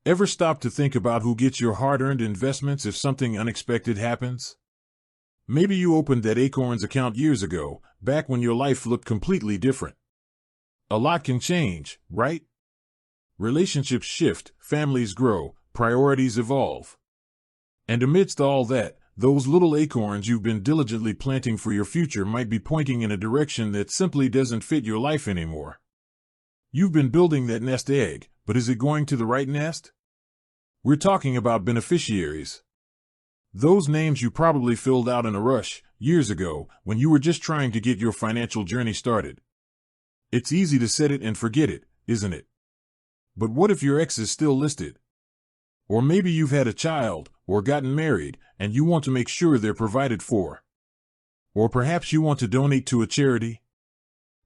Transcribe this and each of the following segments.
Ever stop to think about who gets your hard-earned investments if something unexpected happens? Maybe you opened that Acorns account years ago, back when your life looked completely different. A lot can change, right? Relationships shift, families grow, priorities evolve. And amidst all that, those little acorns you've been diligently planting for your future might be pointing in a direction that simply doesn't fit your life anymore. You've been building that nest egg, but is it going to the right nest? We're talking about beneficiaries. Those names you probably filled out in a rush, years ago, when you were just trying to get your financial journey started. It's easy to set it and forget it, isn't it? But what if your ex is still listed? Or maybe you've had a child, or gotten married, and you want to make sure they're provided for. Or perhaps you want to donate to a charity.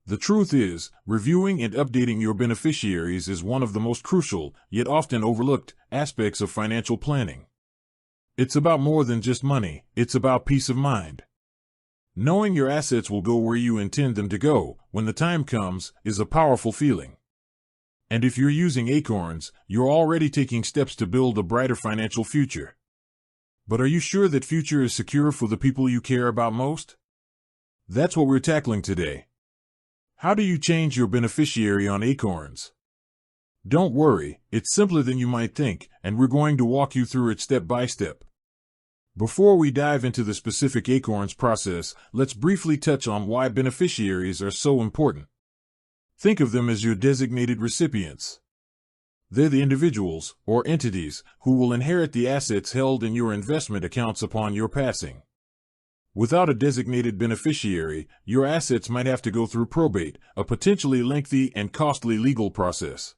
The truth is, reviewing and updating your beneficiaries is one of the most crucial, yet often overlooked, aspects of financial planning. It's about more than just money, it's about peace of mind. Knowing your assets will go where you intend them to go, when the time comes, is a powerful feeling. And if you're using Acorns, you're already taking steps to build a brighter financial future. But are you sure that future is secure for the people you care about most? That's what we're tackling today. How do you change your beneficiary on Acorns? Don't worry, it's simpler than you might think, and we're going to walk you through it step by step. Before we dive into the specific Acorns process, let's briefly touch on why beneficiaries are so important. Think of them as your designated recipients. They're the individuals, or entities, who will inherit the assets held in your investment accounts upon your passing. Without a designated beneficiary, your assets might have to go through probate, a potentially lengthy and costly legal process.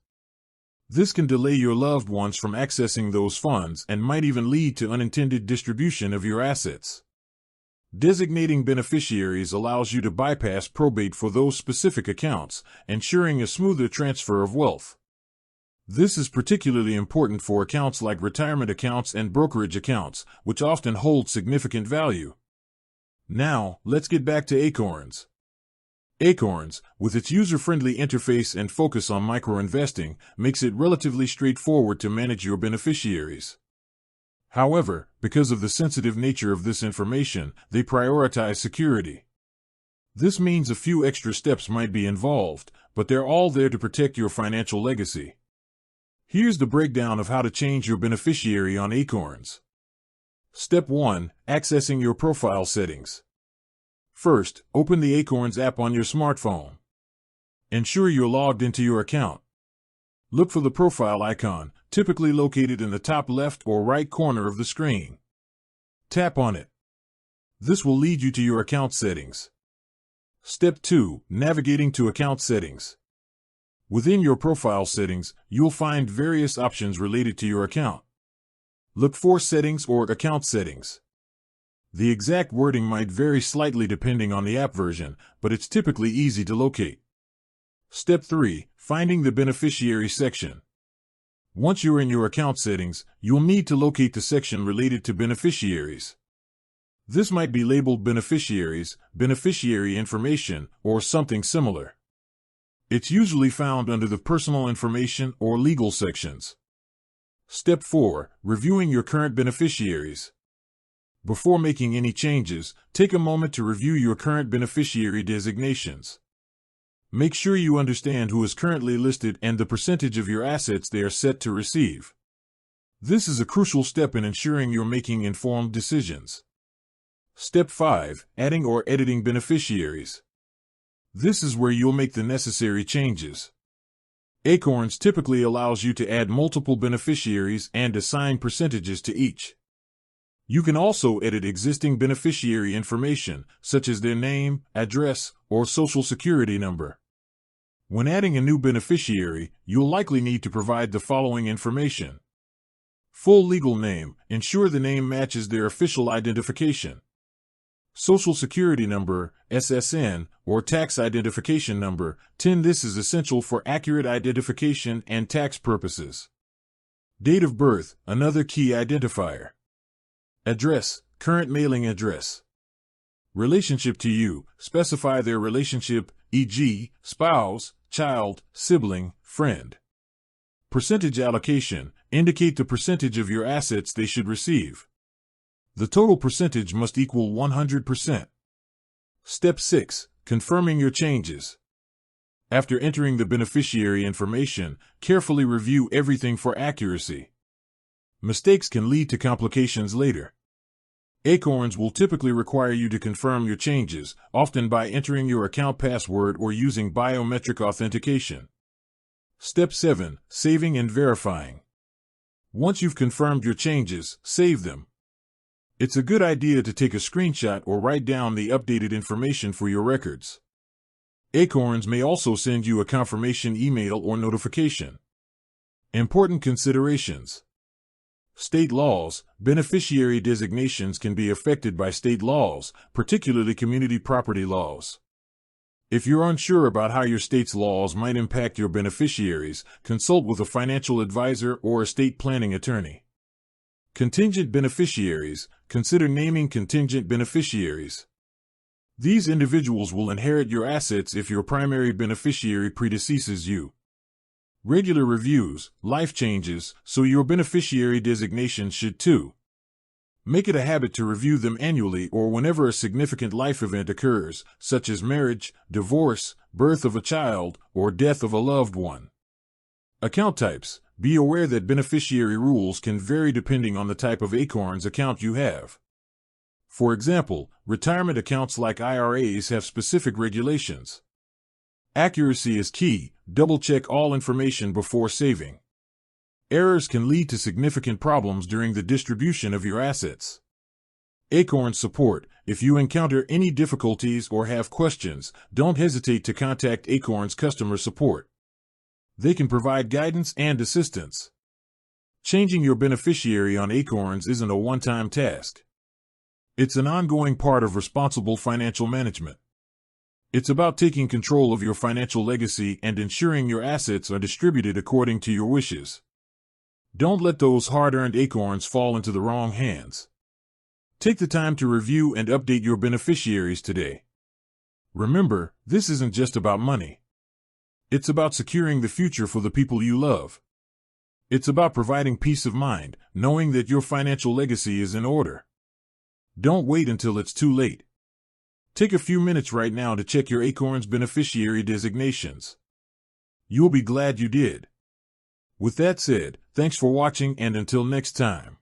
This can delay your loved ones from accessing those funds and might even lead to unintended distribution of your assets. Designating beneficiaries allows you to bypass probate for those specific accounts, ensuring a smoother transfer of wealth. This is particularly important for accounts like retirement accounts and brokerage accounts, which often hold significant value. Now, let's get back to Acorns. Acorns, with its user-friendly interface and focus on micro-investing, makes it relatively straightforward to manage your beneficiaries. However, because of the sensitive nature of this information, they prioritize security. This means a few extra steps might be involved, but they're all there to protect your financial legacy. Here's the breakdown of how to change your beneficiary on Acorns. Step 1. Accessing your profile settings. First, open the Acorns app on your smartphone. Ensure you're logged into your account. Look for the profile icon, typically located in the top left or right corner of the screen. Tap on it. This will lead you to your account settings. Step 2. Navigating to account settings. Within your profile settings, you'll find various options related to your account. Look for Settings or Account Settings. The exact wording might vary slightly depending on the app version, but it's typically easy to locate. Step 3. Finding the Beneficiary section. Once you're in your account settings, you'll need to locate the section related to beneficiaries. This might be labeled Beneficiaries, Beneficiary Information, or something similar. It's usually found under the Personal Information or Legal sections. Step 4. Reviewing your current beneficiaries. Before making any changes, take a moment to review your current beneficiary designations. Make sure you understand who is currently listed and the percentage of your assets they are set to receive. This is a crucial step in ensuring you're making informed decisions. Step 5. Adding or editing beneficiaries. This is where you'll make the necessary changes. Acorns typically allows you to add multiple beneficiaries and assign percentages to each. You can also edit existing beneficiary information, such as their name, address, or social security number. When adding a new beneficiary, you'll likely need to provide the following information. Full legal name. Ensure the name matches their official identification. Social Security Number, SSN, or Tax Identification Number, TIN. This is essential for accurate identification and tax purposes. Date of birth, another key identifier. Address, current mailing address. Relationship to you, specify their relationship, e.g., spouse, child, sibling, friend. Percentage allocation, Indicate the percentage of your assets they should receive. The total percentage must equal 100%. Step 6. Confirming your changes. After entering the beneficiary information, carefully review everything for accuracy. Mistakes can lead to complications later. Acorns will typically require you to confirm your changes, often by entering your account password or using biometric authentication. Step 7. Saving and verifying. Once you've confirmed your changes, save them. It's a good idea to take a screenshot or write down the updated information for your records. Acorns may also send you a confirmation email or notification. Important considerations. State laws. Beneficiary designations can be affected by state laws, particularly community property laws. If you're unsure about how your state's laws might impact your beneficiaries, consult with a financial advisor or estate planning attorney. Contingent beneficiaries. Consider naming contingent beneficiaries. These individuals will inherit your assets if your primary beneficiary predeceases you. Regular reviews. Life changes, so your beneficiary designations should too. Make it a habit to review them annually or whenever a significant life event occurs, such as marriage, divorce, birth of a child, or death of a loved one. Account types. Be aware that beneficiary rules can vary depending on the type of Acorns account you have. For example, retirement accounts like IRAs have specific regulations. Accuracy is key. Double-check all information before saving. Errors can lead to significant problems during the distribution of your assets. Acorns support. If you encounter any difficulties or have questions, don't hesitate to contact Acorns customer support. They can provide guidance and assistance. Changing your beneficiary on Acorns isn't a one-time task. It's an ongoing part of responsible financial management. It's about taking control of your financial legacy and ensuring your assets are distributed according to your wishes. Don't let those hard-earned Acorns fall into the wrong hands. Take the time to review and update your beneficiaries today. Remember, this isn't just about money. It's about securing the future for the people you love. It's about providing peace of mind, knowing that your financial legacy is in order. Don't wait until it's too late. Take a few minutes right now to check your Acorns beneficiary designations. You'll be glad you did. With that said, thanks for watching and until next time.